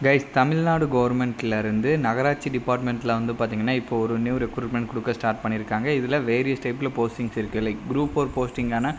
Guys, Tamil Nadu கவர்மெண்ட்லேருந்து நகராட்சி டிபார்ட்மெண்ட்டில் வந்து பார்த்திங்கன்னா இப்போ ஒரு நியூ ரெக்ரூட்மெண்ட் கொடுக்க ஸ்டார்ட் பண்ணியிருக்காங்க. இதில் வேரியஸ் டைப்பில் போஸ்டிங்ஸ் இருக்குது. லைக் குரூப் 4 போஸ்டிங்கான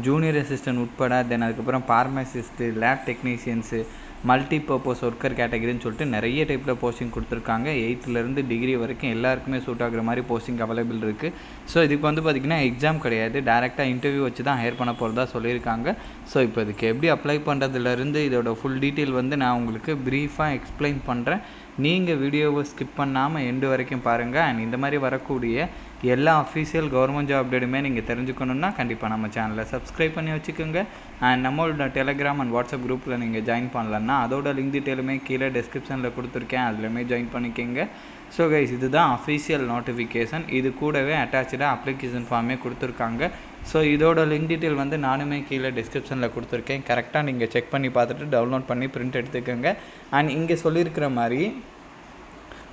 ஜூனியர் அசிஸ்டன்ட் உட்பட, தென் அதுக்கப்புறம் pharmacist, lab technicians, multi purpose worker கேட்டகரின்னு சொல்லிட்டு நிறைய டைப்பில் போஸ்டிங் கொடுத்துருக்காங்க. 8th டிகிரி வரைக்கும் எல்லாருக்குமே சூட் ஆகுற மாதிரி போஸ்டிங் அவைலபிள் இருக்குது. ஸோ இதுக்கு வந்து பார்த்திங்கன்னா எக்ஸாம் கிடையாது, டேரெக்டாக இன்டர்வியூ வச்சு தான் ஹையர் பண்ண போகிறதா சொல்லியிருக்காங்க. ஸோ இப்போ இதுக்கு எப்படி அப்ளை பண்ணுறதுலேருந்து இதோட ஃபுல் டீட்டெயில் வந்து நான் உங்களுக்கு ப்ரீஃபாக எக்ஸ்பிளைன் பண்ணுறேன். நீங்கள் வீடியோவை ஸ்கிப் பண்ணாமல் எண்டு வரைக்கும் பாருங்கள். அண்ட் இந்த மாதிரி வரக்கூடிய எல்லா அஃபீஷியல் கவர்மெண்ட் ஜாப் அப்டேட்டுமே நீங்கள் தெரிஞ்சுக்கணுன்னா கண்டிப்பாக நம்ம சேனலை சப்ஸ்கிரைப் பண்ணி வச்சுக்கோங்க. அண்ட் நம்மளோட டெலகிராம் அண்ட் வாட்ஸ்அப் குரூப்பில் நீங்கள் ஜாயின் பண்ணலன்னா அதோட லிங்க் டீட்டெயிலுமே கீழே டிஸ்கிரிப்ஷனில் கொடுத்துருக்கேன், அதுலேயுமே ஜாயின் பண்ணிக்கோங்க. ஸோ கைஸ், இதுதான் அஃபீஷியல் நோட்டிஃபிகேஷன். இது கூடவே அட்டாச்சாக அப்ளிகேஷன் ஃபார்மே கொடுத்துருக்காங்க. ஸோ இதோட லிங்க் டீட்டெயில் வந்து நானுமே கீழே டிஸ்கிரிப்ஷனில் கொடுத்துருக்கேன். கரெக்டாக நீங்கள் செக் பண்ணி பார்த்துட்டு டவுன்லோட் பண்ணி பிரிண்ட் எடுத்துக்கோங்க. அண்ட் இங்கே சொல்லியிருக்கிற மாதிரி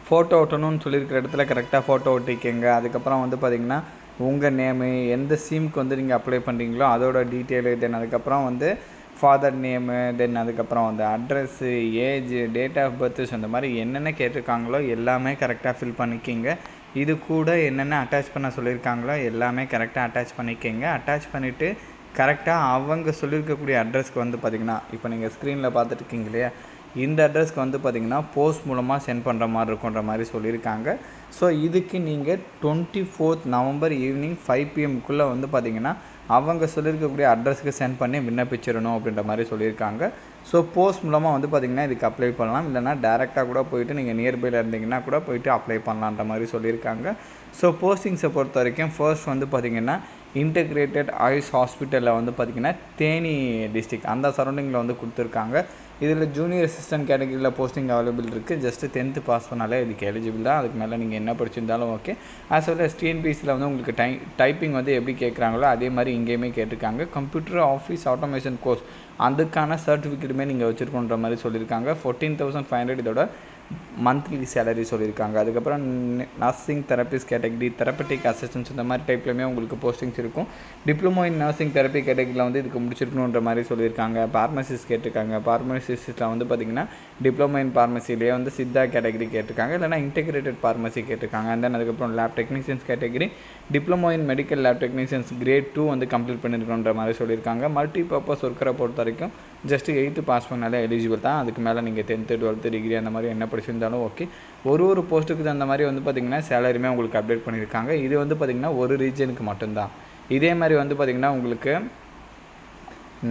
ஃபோட்டோ ஓட்டணும்னு சொல்லியிருக்கிற இடத்துல கரெக்டாக ஃபோட்டோ ஒட்டிக்கோங்க. அதுக்கப்புறம் வந்து பார்த்திங்கன்னா உங்கள் நேமு, எந்த ஸ்கீமுக்கு வந்து நீங்கள் அப்ளை பண்ணுறீங்களோ அதோட டீட்டெயிலு, தென் அதுக்கப்புறம் வந்து ஃபாதர் நேமு, தென் அதுக்கப்புறம் வந்து address, age, date of birth, அந்த மாதிரி என்னென்ன கேட்டிருக்காங்களோ எல்லாமே கரெக்டாக ஃபில் பண்ணிக்கிங்க. இது கூட என்னென்ன அட்டாச் பண்ண சொல்லியிருக்காங்களோ எல்லாமே கரெக்டாக அட்டாச் பண்ணிக்கோங்க. அட்டாச் பண்ணிவிட்டு கரெக்டாக அவங்க சொல்லியிருக்கக்கூடிய அட்ரஸ்க்கு வந்து பார்த்திங்கன்னா இப்போ நீங்கள் ஸ்க்ரீனில் பார்த்துட்டு இருக்கீங்க இல்லையா, இந்த அட்ரஸ்க்கு வந்து பார்த்திங்கன்னா போஸ்ட் மூலமாக சென்ட் பண்ணுற மாதிரி இருக்குன்ற மாதிரி சொல்லியிருக்காங்க. ஸோ இதுக்கு நீங்கள் 24th நவம்பர் ஈவினிங் 5 PM வந்து பார்த்திங்கன்னா அவங்க சொல்லியிருக்கக்கூடிய அட்ரஸ்க்கு சென்ட் பண்ணி விண்ணப்பிச்சிடணும் அப்படின்ற மாதிரி சொல்லியிருக்காங்க. ஸோ போஸ்ட் மூலமாக வந்து பார்த்திங்கன்னா இதுக்கு அப்ளை பண்ணலாம், இல்லைனா டேரெக்டாக கூட போயிட்டு நீங்கள் நியர்பையில் இருந்தீங்கன்னா கூட போயிட்டு அப்ளை பண்ணலான்ற மாதிரி சொல்லியிருக்காங்க. ஸோ போஸ்டிங்ஸை பொறுத்த வரைக்கும் ஃபர்ஸ்ட் வந்து பார்த்திங்கன்னா இன்டெகிரேட்டட் ஆயுஷ் ஹாஸ்பிட்டலில் வந்து பார்த்திங்கன்னா தேனி டிஸ்ட்ரிக்ட் அந்த சரௌண்டிங்கில் வந்து கொடுத்துருக்காங்க. இதில் ஜூனியர் அசிஸ்டன்ட் கேட்டகரியில் போஸ்டிங் அவைலபிள் இருக்குது. ஜஸ்ட்டு 10th பாஸ் பண்ணாலே இதுக்கு எலிஜிபிள் தான். அதுக்கு மேலே நீங்கள் என்ன படிச்சிருந்தாலும் ஓகே. ஆஸ் வெல் as டிஎன்பிஎஸ்சியில் வந்து உங்களுக்கு டைப்பிங் வந்து எப்படி கேட்குறாங்களோ அதே மாதிரி இங்கேயுமே கேட்டிருக்காங்க. கம்ப்யூட்டர் ஆஃபீஸ் ஆட்டோமேஷன் கோர்ஸ் அதுக்கான சர்டிஃபிகேட்டுமே நீங்கள் வச்சுருக்கோன்ற மாதிரி சொல்லியிருக்காங்க. 14,500 இதோட மந்த்லி சேலரி சொல்லியிருக்காங்க. அதுக்கப்புறம் nursing therapist category, therapeutic assistance இந்த மாதிரி டைப்லையுமே உங்களுக்கு போஸ்டிங்ஸ் இருக்கும். டிப்ளமோ இன் நர்சிங் தெரப்பி கேட்டகரியில் வந்து இதுக்கு முடிச்சிருக்கணுன்ற மாதிரி சொல்லியிருக்காங்க. பார்மசிஸ்ட் கேட்டிருக்காங்க. பார்மசிஸ்ட்டில் வந்து பார்த்திங்கன்னா டிப்ளமோ இன் பார்மசிலேயே வந்து சித்தா கேட்டகரி கேட்டிருக்காங்க, இல்லைனா இன்டெகிரேட்டட் பார்மசி கேட்டிருக்காங்க. அண்ட் தென் அதுக்கப்புறம் lab technicians category, diploma in medical lab technicians grade 2 வந்து கம்ப்ளீட் பண்ணியிருக்கணுன்ற மாதிரி சொல்லியிருக்காங்க. மல்டி பர்பஸ் ஒர்க்கரை பொறுத்த வரைக்கும் ஜஸ்ட்டு 8th பாஸ் பண்ணாலே எலிஜிபிள் தான். அதுக்கு மேலே நீங்கள் 10th 12th டிகிரி அந்த மாதிரி என்ன படிச்சிருந்தாலும் ஓகே. ஒரு போஸ்ட்டுக்கு தகுந்த மாதிரி வந்து பார்த்திங்கன்னா சேலரியுமே உங்களுக்கு அப்டேட் பண்ணியிருக்காங்க. இது வந்து பார்த்திங்கன்னா ஒரு ரீஜனுக்கு மட்டும்தான். இதே மாதிரி வந்து பார்த்திங்கன்னா உங்களுக்கு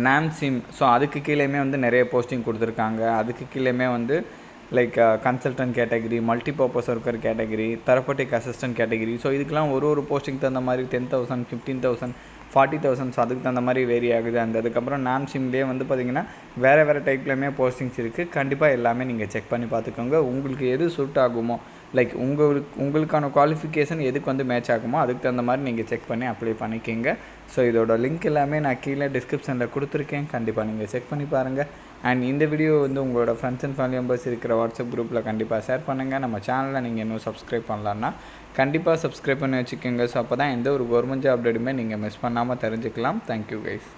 நாம்சிம், ஸோ அதுக்கு கீழேயுமே வந்து நிறைய போஸ்டிங் கொடுத்துருக்காங்க. அதுக்கு கீழேயுமே வந்து like consultant category, multi purpose worker category, therapeutic assistant category. So இதுக்கெலாம் ஒரு போஸ்டிங் தகுந்த மாதிரி 10,000, 15,000, 40,000 ஸோ அதுக்கு தகுந்த மாதிரி வேரி ஆகுது. அதுக்கப்புறம் நாம்சிம்லேயே வந்து பார்த்திங்கன்னா வேறு டைப்லையுமே போஸ்டிங்ஸ் இருக்குது. கண்டிப்பாக எல்லாமே நீங்கள் செக் பண்ணி பார்த்துக்கோங்க. உங்களுக்கு எது சூட் ஆகுமோ, லைக் உங்களுக்கான குவாலிஃபிகேஷன் எதுக்கு வந்து மேட்ச் ஆகுமோ அதுக்கு தகுந்த மாதிரி நீங்கள் செக் பண்ணி அப்ளை பண்ணிக்கோங்க. ஸோ இதோட லிங்க் எல்லாமே நான் கீழே டிஸ்கிரிப்ஷனில் கொடுத்துருக்கேன், கண்டிப்பாக நீங்கள் செக் பண்ணி பாருங்கள். அண்ட் இந்த வீடியோ வந்து உங்களோட ஃப்ரெண்ட்ஸ் அண்ட் ஃபேமிலி மெம்பர்ஸ் இருக்கிற வாட்ஸ்அப் குரூப்பில் கண்டிப்பாக ஷேர் பண்ணுங்கள். நம்ம சேனலில் நீங்கள் இன்னும் சப்ஸ்கிரைப் பண்ணலான்னா கண்டிப்பாக சப்ஸ்கிரைப் பண்ணி வச்சுக்கோங்க. ஸோ அப்போ தான் எந்த ஒரு கவர்மெண்ட் ஜாப் அப்டேட்டுமே நீங்கள் மிஸ் பண்ணாமல் தெரிஞ்சுக்கலாம். Thank you guys.